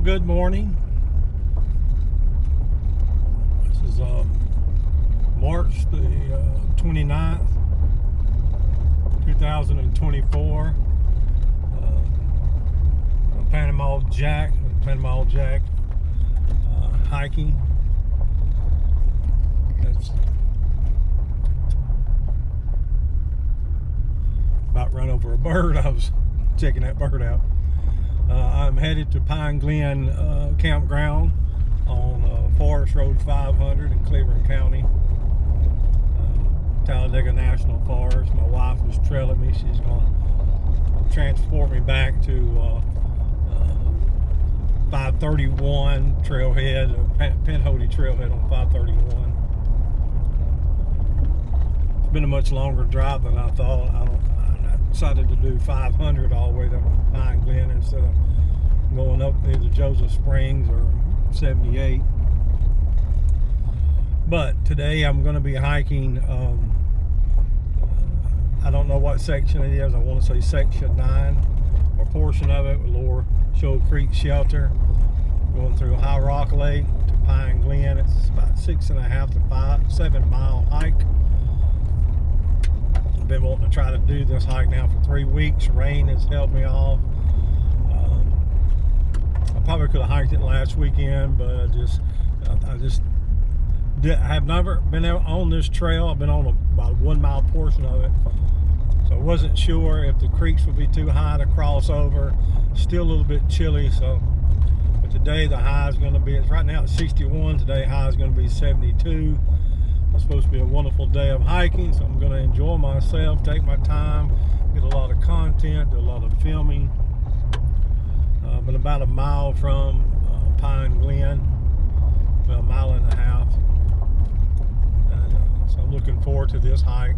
good morning. This is March the 29th, 2024. Panama Jack hiking. That's about run over a bird. I was checking that bird out. I'm headed to Pine Glen campground on Forest Road 500 in Cleveland County, Talladega National Forest. My wife was trailing me. She's going to transport me back to 531 trailhead, Pinhoti trailhead on 531. It's been a much longer drive than I thought. I decided to do 500 all the way to Pine Glen instead of going up either Joseph Springs or 78. But today I'm going to be hiking, I don't know what section it is. I want to say section 9, or portion of it, with Lower Shoal Creek Shelter, going through High Rock Lake to Pine Glen. It's about 6.5 to 7 mile hike. I've been wanting to try to do this hike now for 3 weeks. Rain has held me off. I probably could have hiked it last weekend, but I have never been out on this trail. I've been on about a 1 mile portion of it, so I wasn't sure if the creeks would be too high to cross over. Still a little bit chilly, so but today the high is going to be, it's right now it's 61. Today high is going to be 72. It's supposed to be a wonderful day of hiking, so I'm going to enjoy myself, take my time, get a lot of content, do a lot of filming. But about a mile from Pine Glen, well, a mile and a half. And, so I'm looking forward to this hike.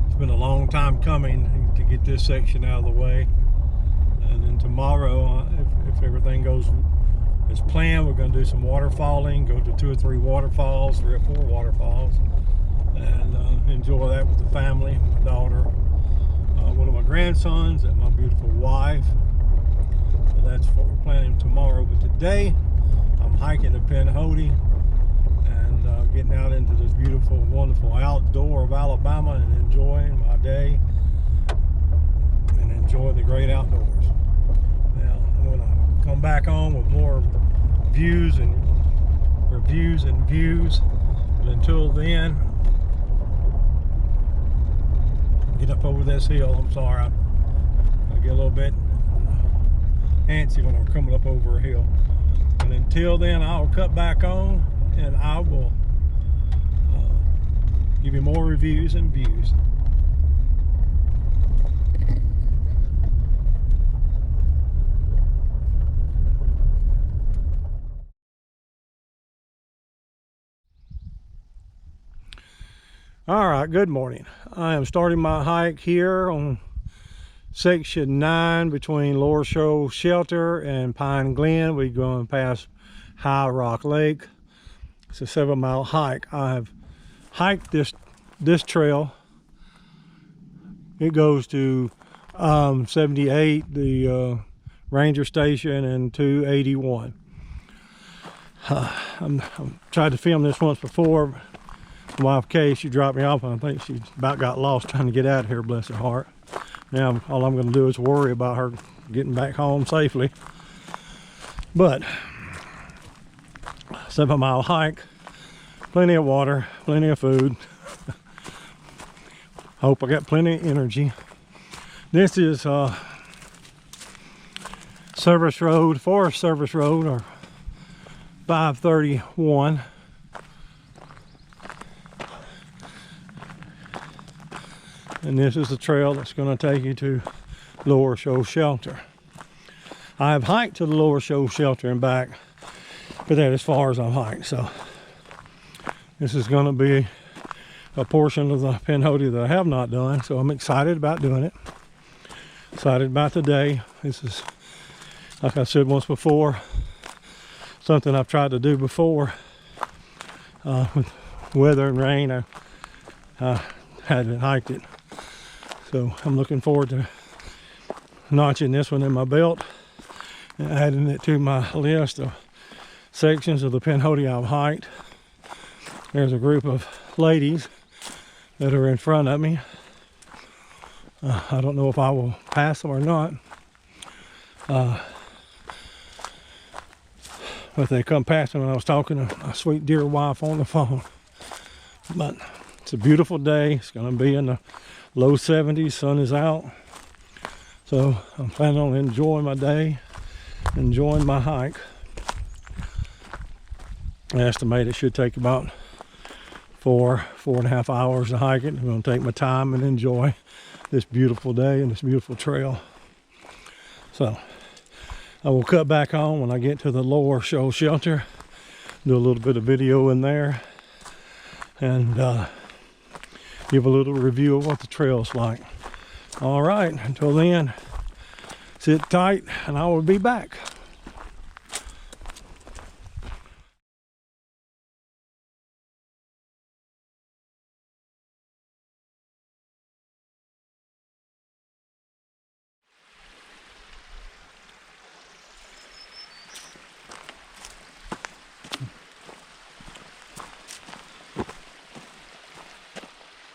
It's been a long time coming to get this section out of the way. And then tomorrow, if everything goes as planned, we're going to do some waterfalling, go to 2 or 3 waterfalls, 3 or 4 waterfalls, and enjoy that with the family, my daughter, one of my grandsons, and my beautiful wife. So that's what we're planning tomorrow. But today I'm hiking to Pinhoti and getting out into this beautiful, wonderful outdoor of Alabama and enjoying my day and enjoy the great outdoors. Now I'm going to come back on with more views and reviews and views, but until then, get up over this hill. I'm sorry, I get a little bit antsy when I'm coming up over a hill. And until then, I'll cut back on and I will give you more reviews and views. All right, good morning. I am starting my hike here on section 9 between Lower Shoal Shelter and Pine Glen. We're going past High Rock Lake. It's a 7-mile hike. I have hiked this trail. It goes to 78, the ranger station, and 281. I've tried to film this once before. My wife Kay, she dropped me off, and I think she about got lost trying to get out of here, bless her heart. Now all I'm going to do is worry about her getting back home safely. But 7-mile hike, plenty of water, plenty of food. Hope I got plenty of energy. This is Service Road, Forest Service Road, or 531. And this is the trail that's going to take you to Lower Shoal Shelter. I have hiked to the Lower Shoal Shelter and back, but that's as far as I've hiked. So this is going to be a portion of the Pinhoti that I have not done. So I'm excited about doing it. Excited about today. This is, like I said once before, something I've tried to do before. With weather and rain, I hadn't hiked it. So I'm looking forward to notching this one in my belt and adding it to my list of sections of the Pinhoti I've hiked. There's a group of ladies that are in front of me. I don't know if I will pass them or not. But they come past me when I was talking to my sweet dear wife on the phone. But it's a beautiful day. It's going to be in the low 70s. Sun is out. So I'm planning on enjoying my day, enjoying my hike. I estimate it should take about 4.5 hours to hike it. I'm going to take my time and enjoy this beautiful day and this beautiful trail. So I will cut back on when I get to the lower show shelter, do a little bit of video in there, and give a little review of what the trail's like. All right, until then, sit tight and I will be back.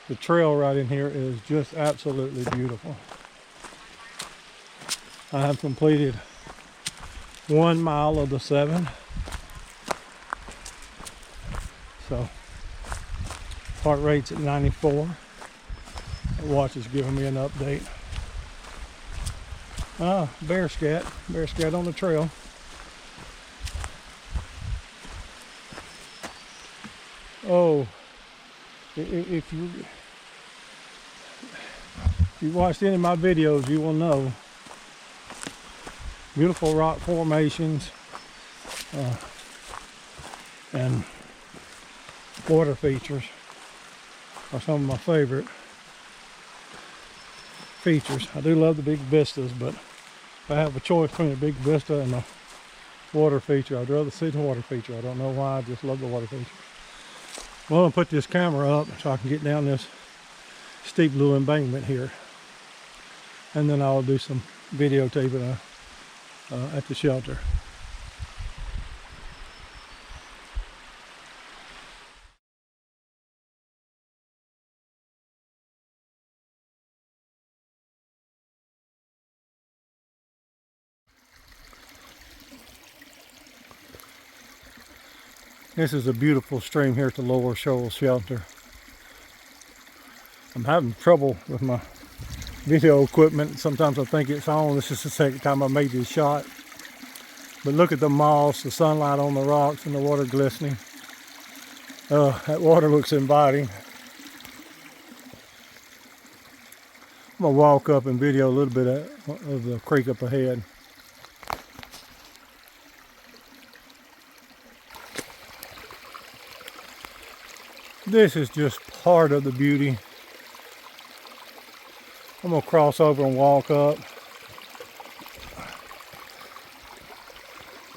The trail right in here is just absolutely beautiful. I have completed 1 mile of the 7. So heart rate's at 94. The watch is giving me an update. Bear scat on the trail. Oh, if you watched any of my videos, you will know beautiful rock formations and water features are some of my favorite features. I do love the big vistas, but if I have a choice between a big vista and a water feature, I'd rather see the water feature. I don't know why, I just love the water feature. Well, I'm going to put this camera up so I can get down this steep little embankment here. And then I'll do some videotaping at the shelter. This is a beautiful stream here at the lower shoal shelter. I'm having trouble with my video equipment. Sometimes I think it's on. This is the second time I made this shot. But look at the moss, the sunlight on the rocks, and the water glistening. That water looks inviting. I'm going to walk up and video a little bit of the creek up ahead. This is just part of the beauty. I'm going to cross over and walk up.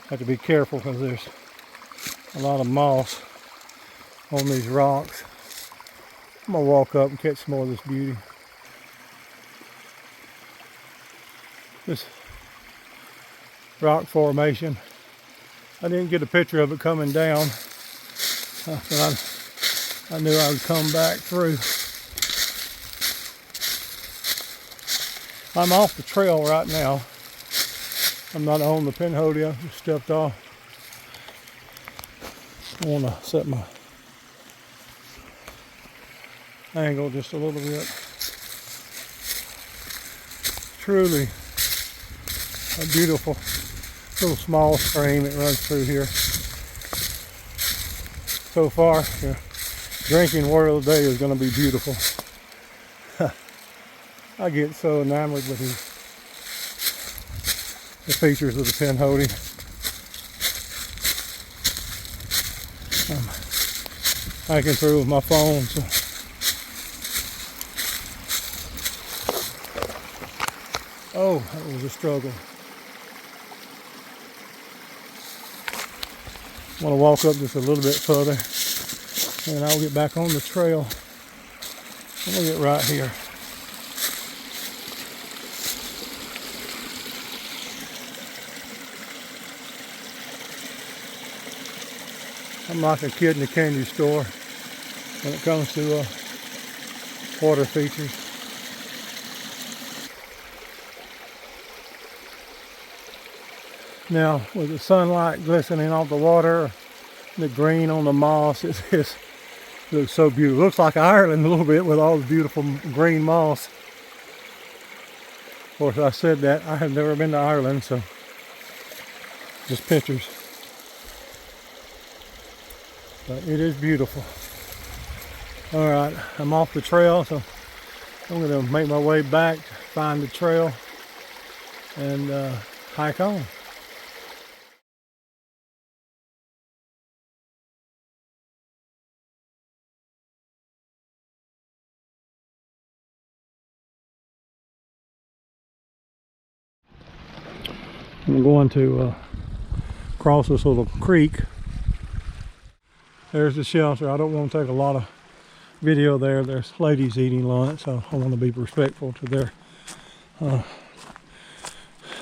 Have to be careful because there's a lot of moss on these rocks. I'm going to walk up and catch some more of this beauty. This rock formation, I didn't get a picture of it coming down, but I knew I would come back through. I'm off the trail right now. I'm not on the Pinhoti, I just stepped off. I want to set my angle just a little bit. Truly a beautiful little small stream that runs through here. So far, the drinking water of the day is going to be beautiful. I get so enamored with the features of the Pinhoti. I'm hiking through with my phone. So. Oh, that was a struggle. I want to walk up just a little bit further and I'll get back on the trail. I'm going to get right here. I'm like a kid in a candy store when it comes to water features. Now, with the sunlight glistening off the water, the green on the moss, it looks so beautiful. It looks like Ireland a little bit with all the beautiful green moss. Of course, I said that. I have never been to Ireland, so just pictures. But it is beautiful. All right, I'm off the trail, so I'm going to make my way back, find the trail, and hike on. I'm going to cross this little creek. There's the shelter. I don't want to take a lot of video there. There's ladies eating lunch, so I want to be respectful to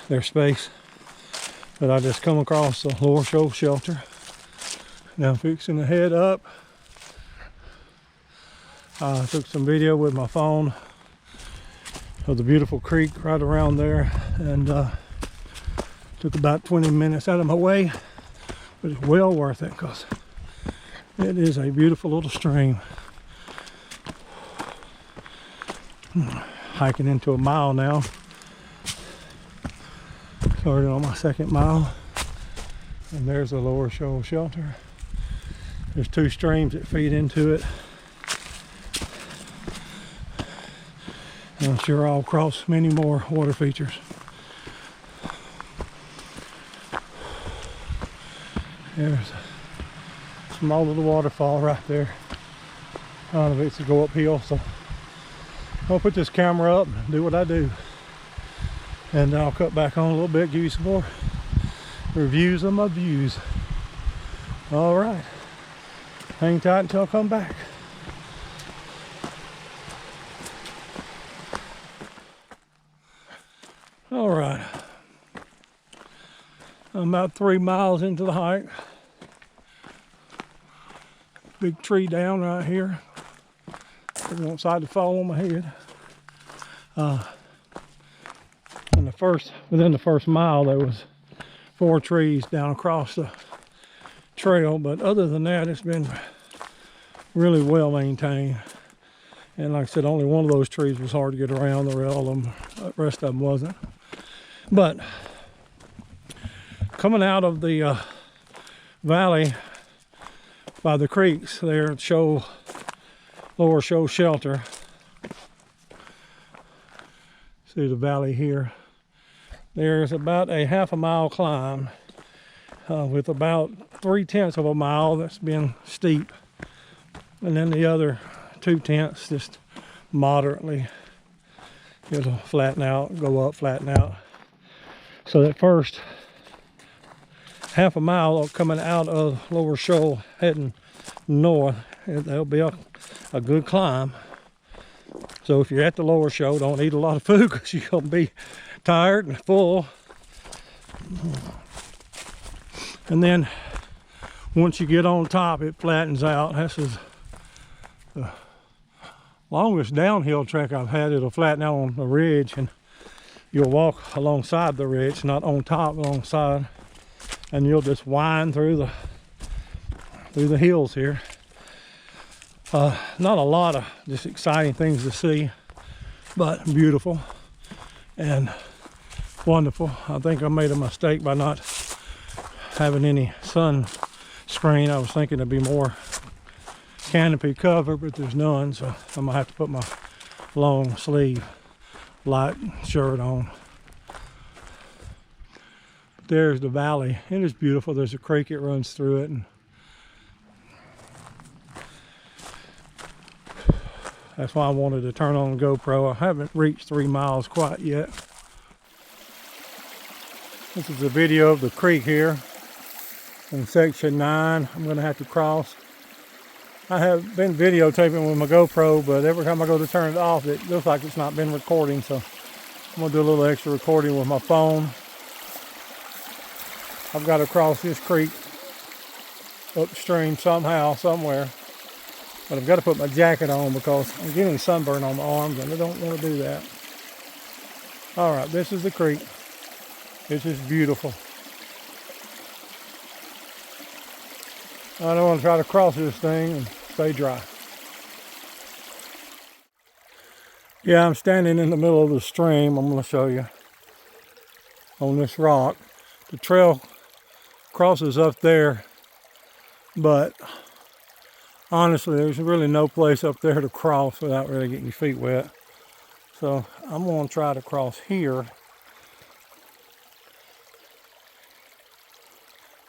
their space. But I just come across the Lower Shoal shelter. Now fixing to head up. I took some video with my phone of the beautiful creek right around there, and took about 20 minutes out of my way, but it's well worth it because it is a beautiful little stream. Hiking into a mile now. Started on my second mile, and there's the Lower Shoal shelter. There's two streams that feed into it. And I'm sure I'll cross many more water features. There's a small little waterfall right there. None of it's to go uphill, so I'll put this camera up and do what I do. And I'll cut back on a little bit, give you some more reviews of my views. All right, hang tight until I come back. All right, I'm about 3 miles into the hike. Big tree down right here. I don't decide to fall on my head. Within the first mile, there was 4 trees down across the trail, but other than that, it's been really well maintained. And like I said, only one of those trees was hard to get around. The rest of them wasn't. But coming out of the valley by the creeks there at Lower Shoal shelter, see the valley here. There's about a half a mile climb with about 3/10 of a mile that's been steep, and then the other 2/10 just moderately. It'll flatten out, go up, flatten out. So that first half a mile coming out of Lower Shoal heading north, that'll be a good climb. So if you're at the Lower Shoal, don't eat a lot of food because you're going to be tired and full. And then once you get on top, it flattens out. This is the longest downhill trek I've had. It'll flatten out on the ridge, and you'll walk alongside the ridge, not on top, alongside, and you'll just wind through the hills here. Not a lot of just exciting things to see, but beautiful and wonderful. I think I made a mistake by not having any sunscreen. I was thinking there'd be more canopy cover, but there's none, so I'm gonna have to put my long sleeve light shirt on. There's the valley. It is beautiful. There's a creek that runs through it, and that's why I wanted to turn on the GoPro. I haven't reached 3 miles quite yet. This is a video of the creek here in section 9. I'm going to have to cross. I have been videotaping with my GoPro, but every time I go to turn it off, it looks like it's not been recording. So I'm going to do a little extra recording with my phone. I've got to cross this creek upstream somehow, somewhere. But I've got to put my jacket on because I'm getting sunburn on my arms and I don't want to do that. All right, this is the creek. This is beautiful. I don't want to try to cross this thing and stay dry. Yeah, I'm standing in the middle of the stream. I'm going to show you on this rock. The trail crosses up there, but honestly, there's really no place up there to cross without really getting your feet wet. So I'm going to try to cross here.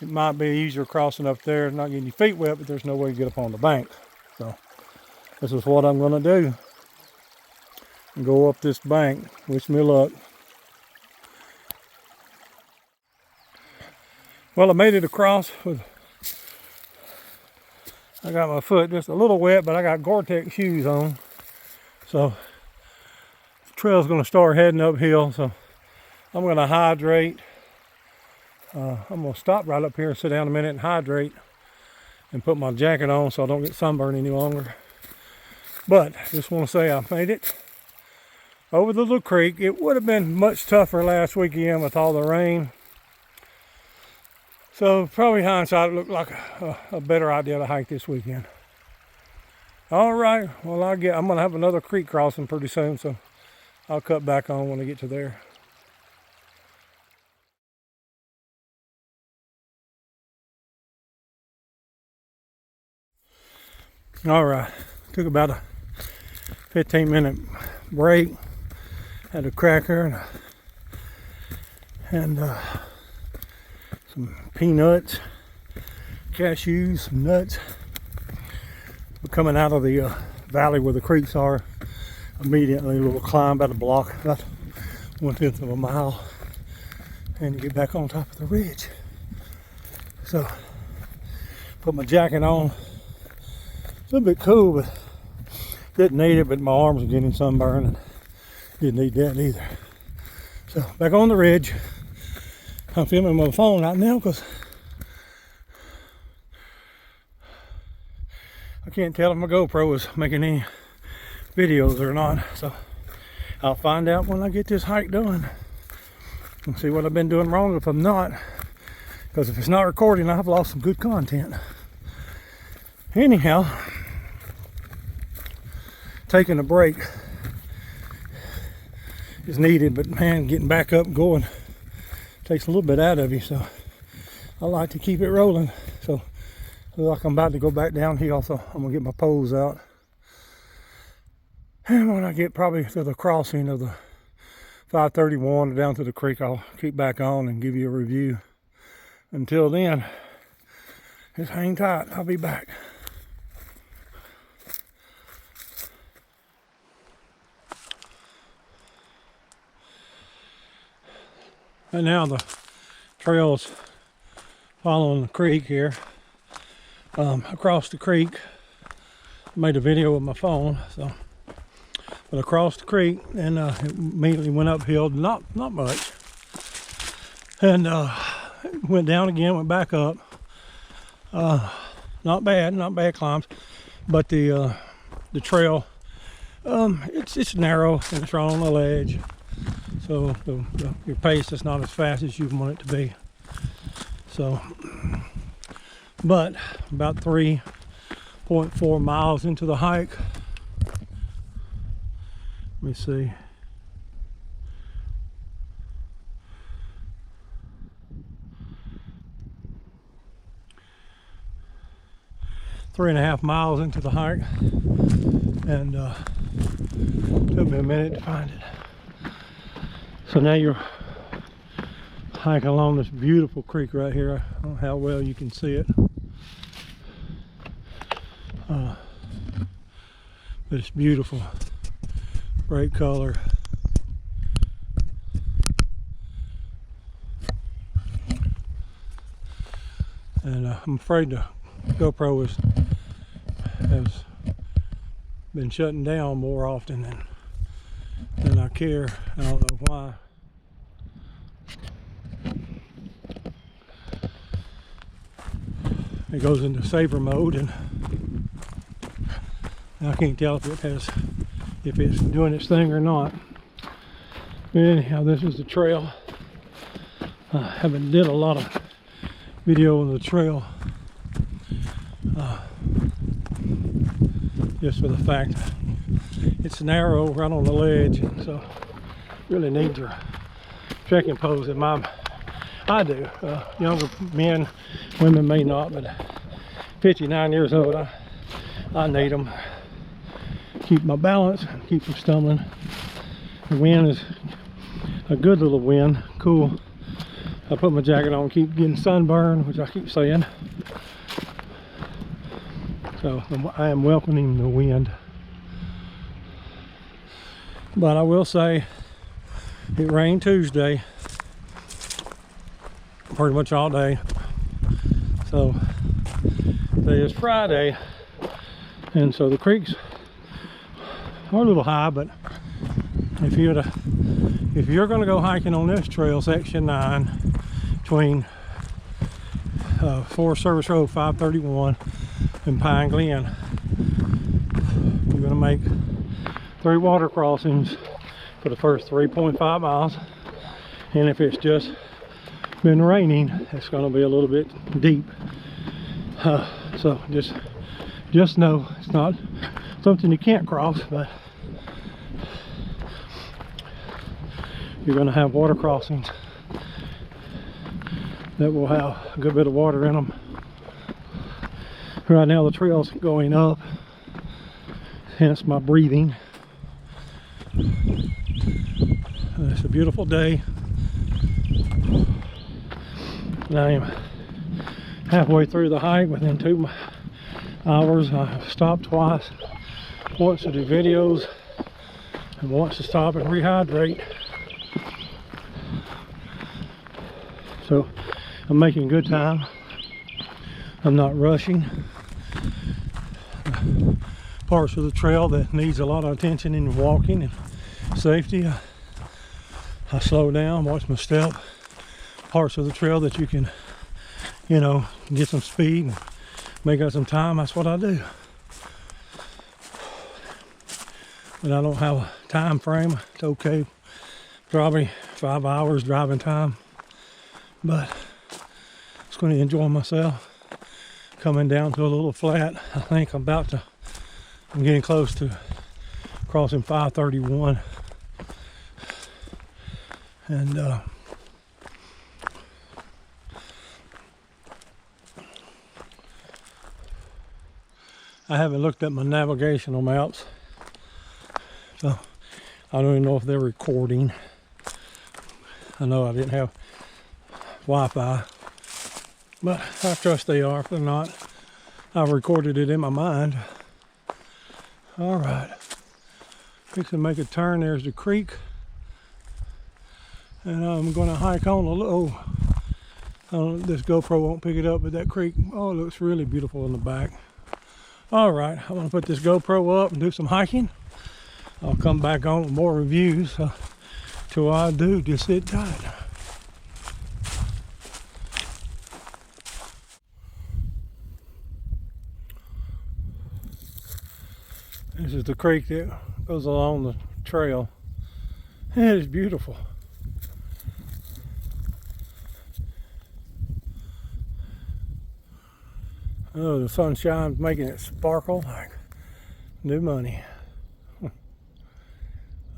It might be easier crossing up there, not getting your feet wet, but there's no way to get up on the bank. So this is what I'm going to do. Go up this bank. Wish me luck. Well, I made it across with, I got my foot just a little wet, but I got Gore-Tex shoes on. So the trail's going to start heading uphill. So I'm going to hydrate. I'm going to stop right up here and sit down a minute and hydrate and put my jacket on so I don't get sunburned any longer. But just want to say I made it over the little creek. It would have been much tougher last weekend with all the rain. So probably hindsight, it looked like a better idea to hike this weekend. All right, well I'm going to have another creek crossing pretty soon, so I'll cut back on when I get to there. All right, took about a 15-minute break. Had a cracker and some peanuts, cashews, some nuts. We're coming out of the valley where the creeks are. Immediately a little climb, about a block, about 1/5 of a mile, and you get back on top of the ridge. So put my jacket on. It's a little bit cool, but didn't need it. But my arms are getting sunburned, and didn't need that either. So back on the ridge. I'm filming my phone right now because I can't tell if my GoPro is making any videos or not. So I'll find out when I get this hike done and see what I've been doing wrong if I'm not. Because if it's not recording, I've lost some good content. Anyhow, taking a break is needed, but man, getting back up and going takes a little bit out of you, so I like to keep it rolling. So look like I'm about to go back downhill, so I'm gonna get my poles out. And when I get probably to the crossing of the 531 down to the creek, I'll keep back on and give you a review. Until then, just hang tight, I'll be back. And now the trail's following the creek here. Across the creek, I made a video with my phone, so but across the creek, and it immediately went uphill, not much, and went down again, went back up. Not bad climbs, but the trail, it's narrow and it's right on the ledge. So your pace is not as fast as you want it to be. So, but about 3.4 miles into the hike. Let me see. Three and a half miles into the hike, and took me a minute to find it. So now you're hiking along this beautiful creek right here. I don't know how well you can see it, but it's beautiful, great color. And I'm afraid the GoPro has been shutting down more often than I care. I don't know why. it goes into saver mode, and I can't tell if it's doing its thing or not. But anyhow, this is the trail. I haven't did a lot of video on the trail, just for the fact it's narrow right on the ledge, and so really need your trekking poles in my. I do. Younger men, women may not, but 59 years old, I need them. Keep my balance, keep from stumbling. The wind is a good little wind, cool. I put my jacket on, keep getting sunburned, which I keep saying. So I am welcoming the wind. But I will say, it rained Tuesday, pretty much all day. So today is Friday, and so the creeks are a little high. But if you're going to go hiking on this trail, section 9, between Forest Service Road 531 and Pine Glen, you're going to make 3 water crossings for the first 3.5 miles, and if it's just been raining, it's going to be a little bit deep. So just know it's not something you can't cross, but you're going to have water crossings that will have a good bit of water in them. Right now the trail's going up, hence my breathing. It's a beautiful day, and I am halfway through the hike within 2 hours. I've stopped twice, once to do videos and once to stop and rehydrate. So I'm making good time. I'm not rushing. Parts of the trail that needs a lot of attention in walking and safety, I slow down, watch my step. Parts of the trail that you can, get some speed and make up some time, that's what I do. But I don't have a time frame. It's okay, probably 5 hours driving time, but just going to enjoy myself. Coming down to a little flat. I think I'm getting close to crossing 531, and I haven't looked at my navigational maps, so I don't even know if they're recording. I know I didn't have Wi-Fi, but I trust they are. If they're not, I've recorded it in my mind. All right, fixing to make a turn. There's the creek, and I'm going to hike on a little. This GoPro won't pick it up, but that creek, oh, it looks really beautiful in the back. All right, I'm going to put this GoPro up and do some hiking. I'll come back on with more reviews. Till I do, just sit tight. This is the creek that goes along the trail. It is beautiful. Oh, the sunshine's making it sparkle like new money.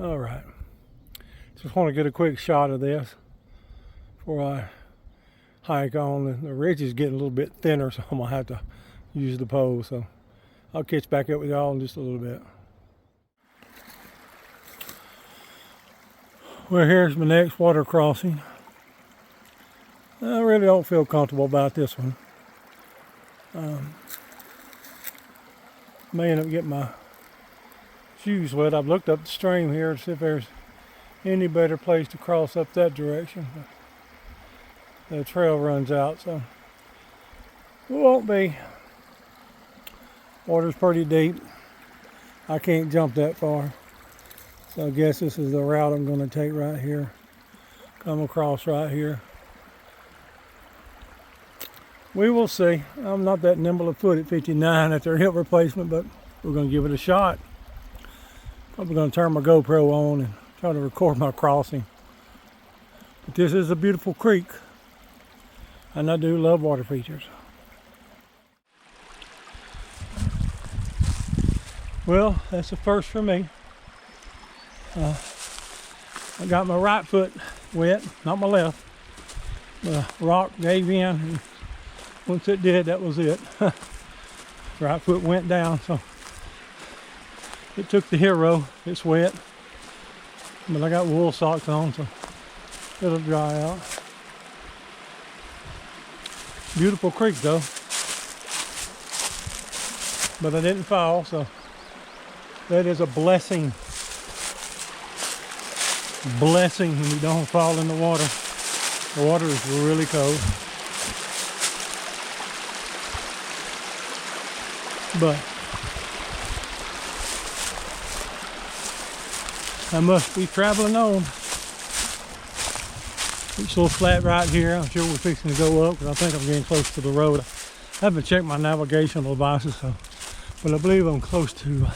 All right. Just want to get a quick shot of this before I hike on. The ridge is getting a little bit thinner, so I'm going to have to use the pole. So I'll catch back up with y'all in just a little bit. Well, here's my next water crossing. I really don't feel comfortable about this one. May end up getting my shoes wet. I've looked up the stream here to see if there's any better place to cross up that direction. The trail runs out, so it won't be. Water's pretty deep. I can't jump that far. So I guess this is the route I'm going to take right here. Come across right here. We will see. I'm not that nimble of foot at 59 at their hip replacement, but we're going to give it a shot. Probably going to turn my GoPro on and try to record my crossing. But this is a beautiful creek, and I do love water features. Well, that's the first for me. I got my right foot wet, not my left. The rock gave in, and once it did, that was it. Right foot went down, so it took the hero. It's wet, but I got wool socks on, so it'll dry out. Beautiful creek though, but I didn't fall, so that is a blessing. Blessing when you don't fall in the water. The water is really cold. But I must be traveling on. It's a little flat right here. I'm sure we're fixing to go up because I think I'm getting close to the road. I haven't checked my navigational devices, but I believe I'm close to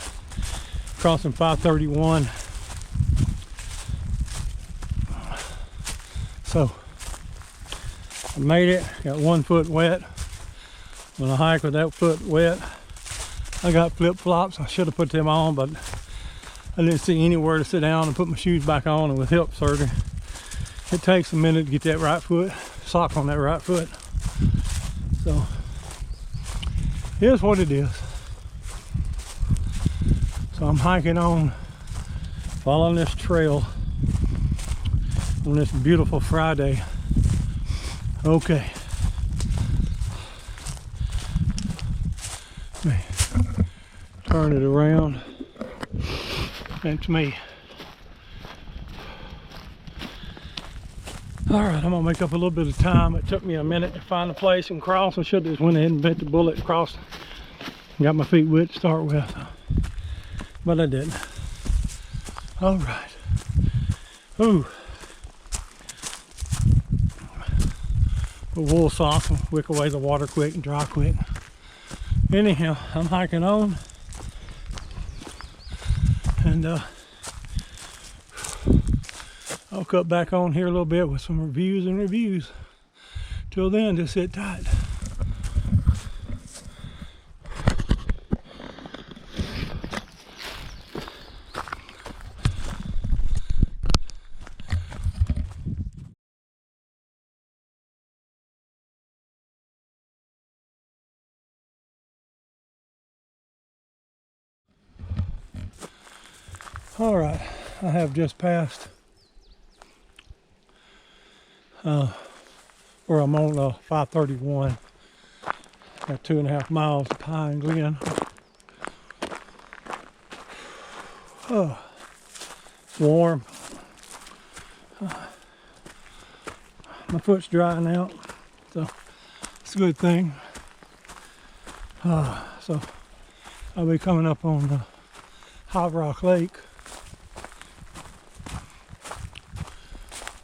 crossing 531. So I made it, got 1 foot wet. When I hike with that foot wet, I got flip-flops. I should have put them on, but I didn't see anywhere to sit down and put my shoes back on, and with hip surgery, it takes a minute to get that right foot, sock on that right foot. So here's what it is. So I'm hiking on, following this trail on this beautiful Friday. Okay. Let me turn it around. That's me. All right, I'm gonna make up a little bit of time. It took me a minute to find a place and cross. I should have just went ahead and bent the bullet and crossed. Got my feet wet to start with, but I didn't. All right. Ooh. The wool socks will wick away the water quick and dry quick. Anyhow, I'm hiking on, and I'll cut back on here a little bit with some reviews. Till then, just sit tight. All right, I have just passed where I'm on 531 at 2.5 miles to Pine Glen. Oh, it's warm. My foot's drying out, so it's a good thing. So I'll be coming up on High Rock Lake.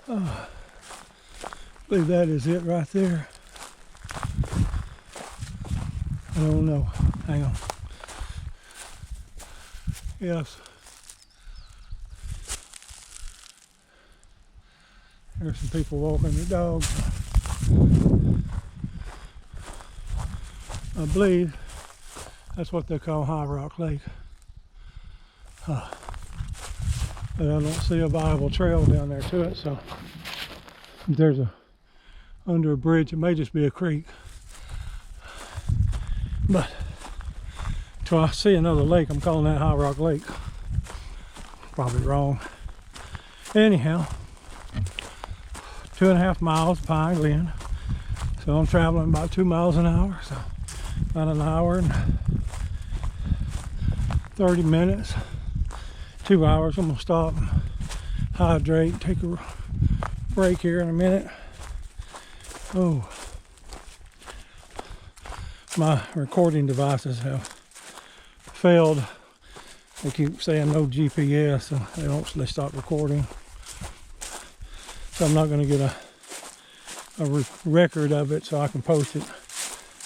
I believe that is it right there. I don't know. Hang on. Yes. There's some people walking their dogs. I believe that's what they call High Rock Lake. But I don't see a viable trail down there to it, so if there's under a bridge, it may just be a creek. But till I see another lake, I'm calling that High Rock Lake. Probably wrong. Anyhow, 2.5 miles, Pine Glen. So I'm traveling about 2 miles an hour, so about an hour and 30 minutes. 2 hours. I'm gonna stop and hydrate, take a break here in a minute. Oh, my recording devices have failed. They keep saying no GPS, and they stop recording. So I'm not going to get a record of it so I can post it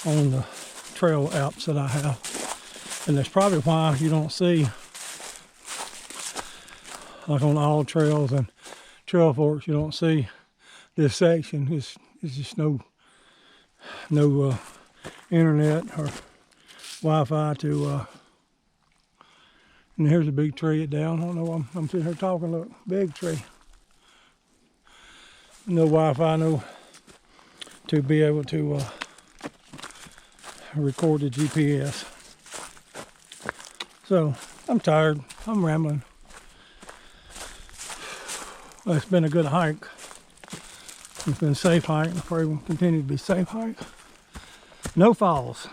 on the trail apps that I have. And that's probably why you don't see, like on all trails and trail forks, you don't see this section. It's just no internet or Wi-Fi to, and here's a big tree down. I don't know, I'm sitting here talking, look, big tree. No Wi-Fi, no, to be able to record the GPS. So, I'm tired, I'm rambling. Well, it's been a good hike. It's been a safe hike, and probably will continue to be a safe hike. No falls.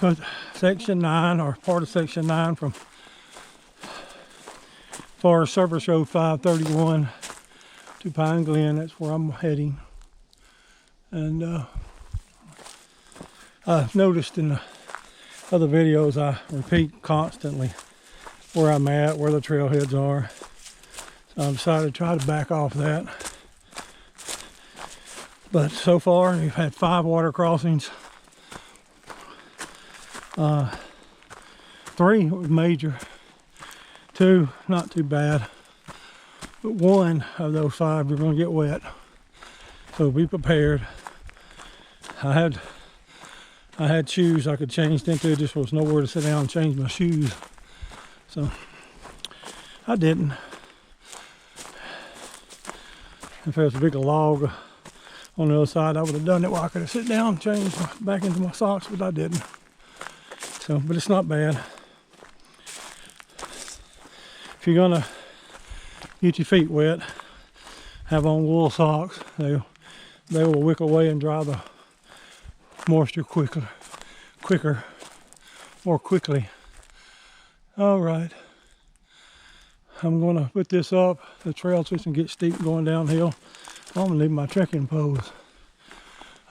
But section 9, or part of section 9 from Forest Service Road 531 to Pine Glen, that's where I'm heading. And I've noticed in the other videos I repeat constantly where I'm at, where the trailheads are. So I decided to try to back off that. But so far, we've had 5 water crossings. 3 was major, 2 not too bad, but 1 of those 5 you're going to get wet. So be prepared. I had shoes I could change into, just was nowhere to sit down and change my shoes. So I didn't. If there was a big log on the other side, I would have done it where I could have sit down and changed back into my socks, but I didn't. So, but it's not bad. If you're gonna get your feet wet, have on wool socks. They will wick away and dry the moisture more quickly. All right. I'm gonna put this up. The trail's just gonna get steep going downhill. I'm gonna leave my trekking poles.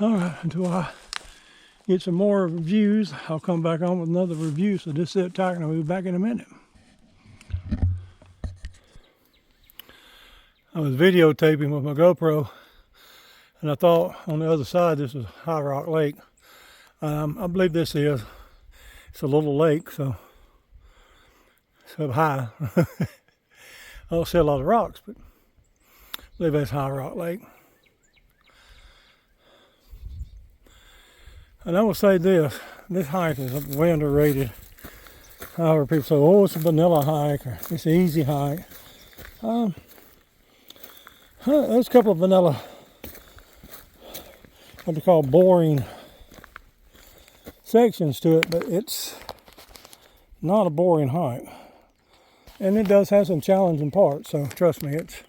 All right, until I get some more reviews, I'll come back on with another review. So just sit tight and I'll be back in a minute. I was videotaping with my GoPro, and I thought on the other side this was High Rock Lake. I believe this is. It's a little lake, so it's up high. I don't see a lot of rocks, but I believe that's High Rock Lake. And I will say this hike is way underrated. However, people say, oh, it's a vanilla hike, or it's an easy hike. There's a couple of vanilla, what they call boring sections to it, but it's not a boring hike. And it does have some challenging parts, so trust me, it's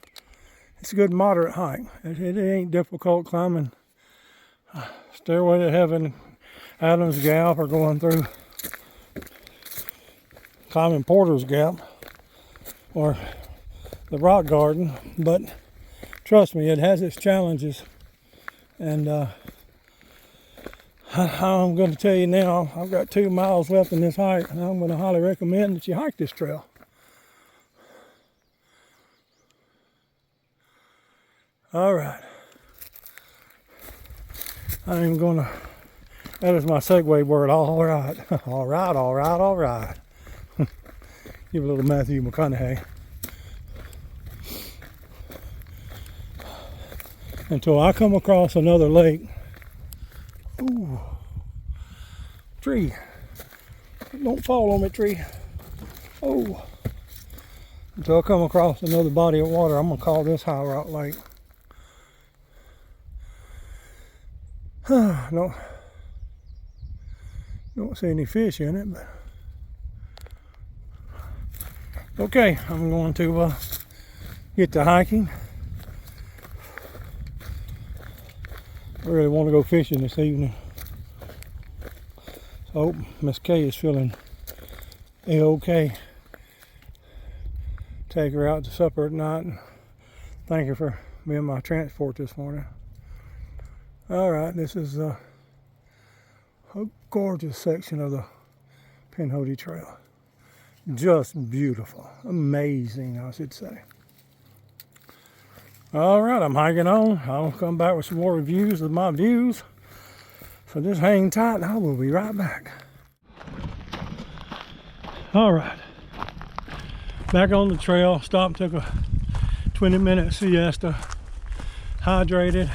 a good moderate hike. It ain't difficult climbing Stairway to Heaven, Adams Gap, or going through climbing Porter's Gap or the Rock Garden, but trust me, it has its challenges. And I'm going to tell you now, I've got 2 miles left in this hike, and I'm going to highly recommend that you hike this trail. All right. I'm going to, that is my segue word, all right. All right, all right, all right. Give a little Matthew McConaughey. Until I come across another lake. Ooh. Tree. Don't fall on me, tree. Oh. Until I come across another body of water, I'm going to call this High Rock Lake. Don't see any fish in it, but okay, I'm going to get to hiking. I really want to go fishing this evening. So I hope Miss Kay is feeling A-OK. Take her out to supper at night, and thank her for being my transport this morning. Alright, this is a gorgeous section of the Pinhoti Trail. Just beautiful. Amazing, I should say. All right, I'm hiking on. I'll come back with some more reviews of my views. So just hang tight and I will be right back. All right, back on the trail. Stopped, took a 20-minute siesta. Hydrated.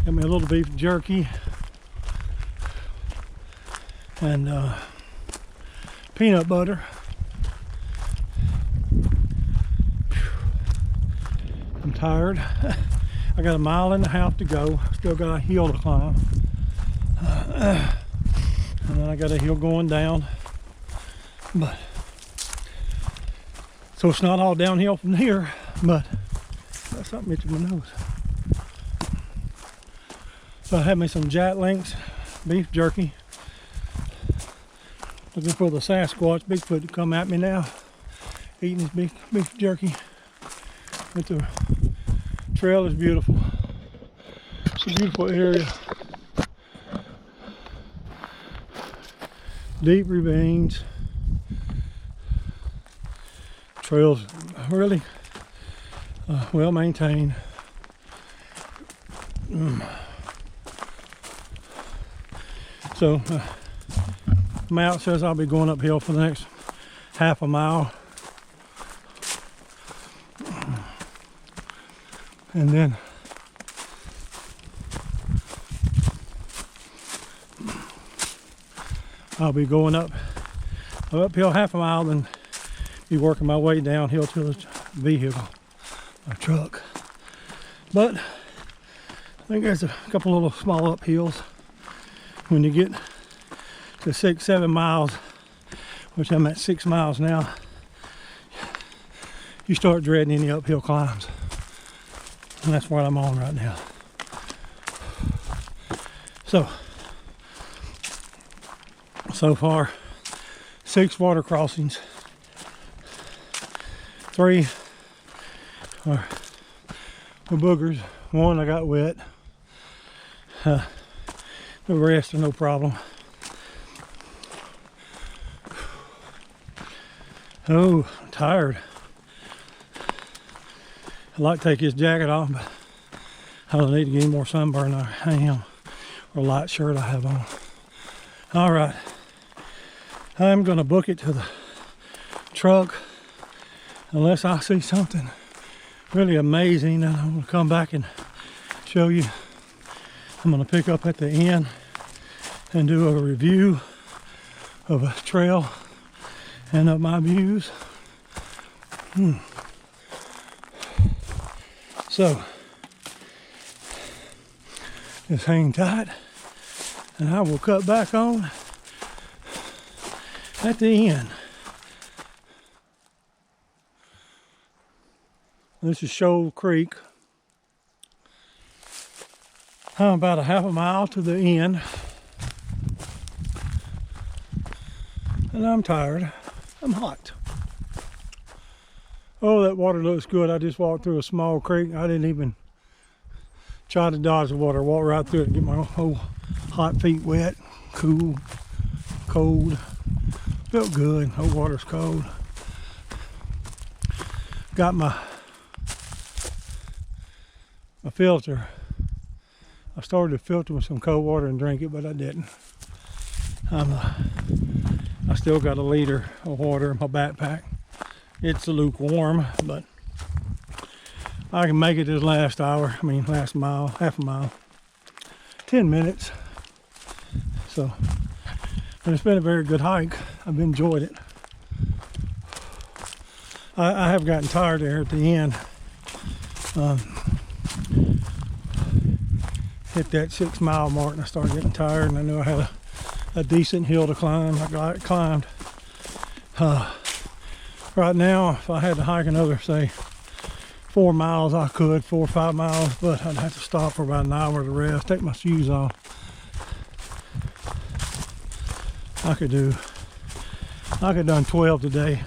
Got me a little beef jerky. And peanut butter. I'm tired. I got a mile and a half to go. Still got a hill to climb. And then I got a hill going down. But so it's not all downhill from here, but got something itching my nose. So I had me some Jack Links beef jerky. Looking for the Sasquatch Bigfoot to come at me now. Eating this beef jerky. But the trail is beautiful. It's a beautiful area. Deep ravines. Trails really well maintained. So map says I'll be going uphill for the next half a mile. And then I'll be going uphill half a mile, then be working my way downhill to the vehicle, a truck. But I think there's a couple little small uphills. When you get to 6-7 miles, which I'm at 6 miles now, you start dreading any uphill climbs. And that's what I'm on right now. So far, 6 water crossings. 3 are boogers. 1 I got wet. The rest are no problem. Oh, I'm tired. I'd like to take this jacket off, but I don't need to get any more sunburn than I am, or light shirt I have on. All right, I'm gonna book it to the truck unless I see something really amazing, and I'm gonna come back and show you. I'm gonna pick up at the end and do a review of a trail and of my views. So, just hang tight and I will cut back on at the end. This is Shoal Creek. I'm about a half a mile to the end. And I'm tired. I'm hot. Oh, that water looks good. I just walked through a small creek. I didn't even try to dodge the water. Walked right through it and get my whole hot feet wet, cool, cold. Felt good. The water's cold. Got my filter. I started to filter with some cold water and drink it, but I didn't. I still got a liter of water in my backpack. It's lukewarm, but I can make it this last hour. I mean, last mile, half a mile, 10 minutes. So, and it's been a very good hike. I've enjoyed it. I have gotten tired there at the end. Hit that 6 mile mark and I started getting tired, and I knew I had a decent hill to climb. I climbed. Right now, if I had to hike another, say, 4 miles, I could, 4 or 5 miles, but I'd have to stop for about an hour to rest, take my shoes off. I could have done 12 today,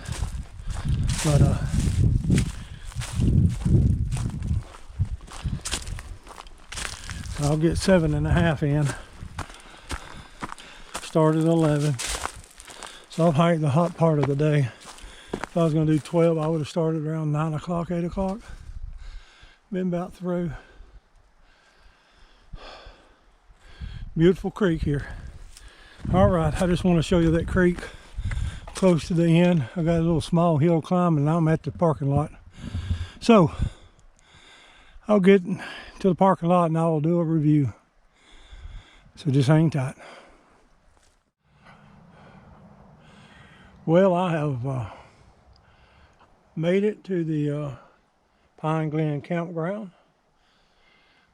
but I'll get 7.5 in. Started at 11, so I've hiked the hot part of the day. If I was going to do 12, I would have started around 9 o'clock, 8 o'clock. Been about through. Beautiful creek here. All right, I just want to show you that creek close to the end. I got a little small hill climb and now I'm at the parking lot. So I'll get to the parking lot and I'll do a review. So just hang tight. Well, I have made it to the Glen campground.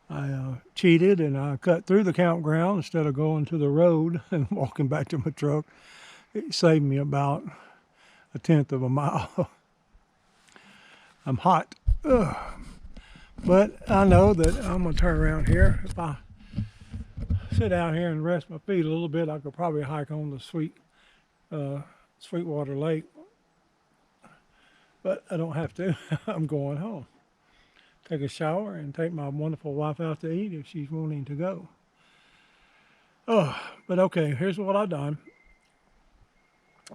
I cheated and I cut through the campground instead of going to the road and walking back to my truck. It saved me about 1/10 of a mile. I'm hot. Ugh. But I know that I'm going to turn around here. If I sit out here and rest my feet a little bit, I could probably hike on the Sweetwater Lake. But I don't have to. I'm going home. Take a shower and take my wonderful wife out to eat if she's wanting to go. Oh, but okay, here's what I've done.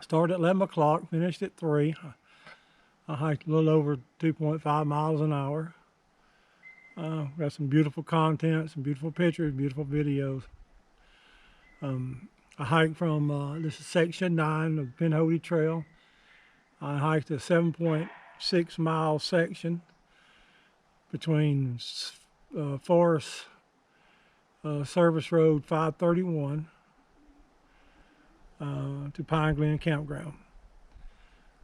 Started at 11 o'clock, finished at 3. I hiked a little over 2.5 miles an hour. Got some beautiful content, some beautiful pictures, beautiful videos. I hiked from, this is section 9 of the Pinhoti Trail. I hiked a 7.6 mile section between Forest Service Road 531 to Glen campground.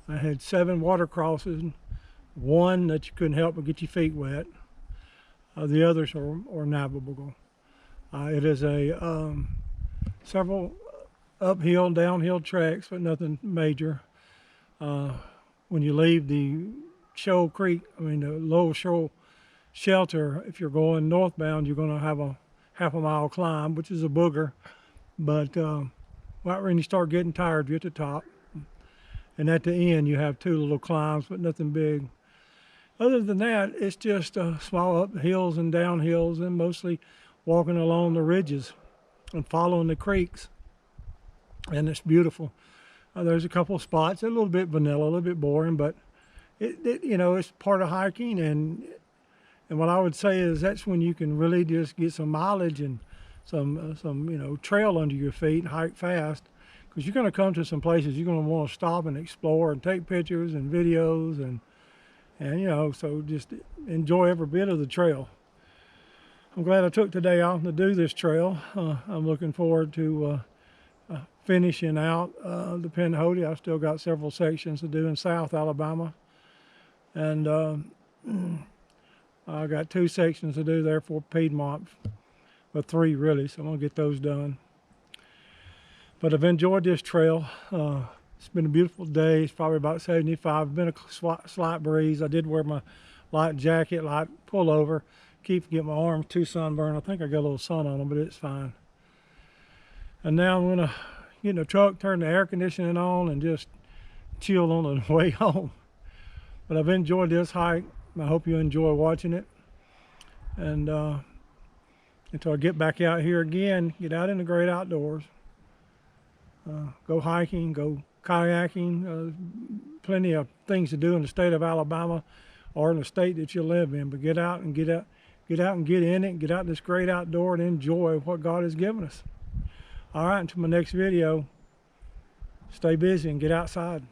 I had 7 water crosses, 1 that you couldn't help but get your feet wet. The others are navigable. It is a several uphill, downhill tracks, but nothing major. When you leave the Shoal Creek, the Lower Shoal Shelter, if you're going northbound, you're going to have a half a mile climb, which is a booger. But right when you start getting tired, you're at the top. And at the end, you have 2 little climbs, but nothing big. Other than that, it's just small up hills and downhills, and mostly walking along the ridges and following the creeks. And it's beautiful. There's a couple of spots, a little bit vanilla, a little bit boring, but it's part of hiking. And what I would say is that's when you can really just get some mileage and some trail under your feet and hike fast. Because you're going to come to some places you're going to want to stop and explore and take pictures and videos and so just enjoy every bit of the trail. I'm glad I took today off to do this trail. I'm looking forward to finishing out the Pinhoti. I've still got several sections to do in South Alabama. And I got 2 sections to do there for Piedmont, but 3 really, so I'm going to get those done. But I've enjoyed this trail. It's been a beautiful day. It's probably about 75. Been a slight breeze. I did wear my light jacket, light pullover. Keep getting my arms too sunburned. I think I got a little sun on them, but it's fine. And now I'm gonna get in the truck, turn the air conditioning on, and just chill on the way home. But I've enjoyed this hike. I hope you enjoy watching it. And until I get back out here again, get out in the great outdoors. Go hiking, go kayaking, plenty of things to do in the state of Alabama or in the state that you live in. But get out and get in it, get out in this great outdoor and enjoy what God has given us. All right, until my next video, stay busy and get outside.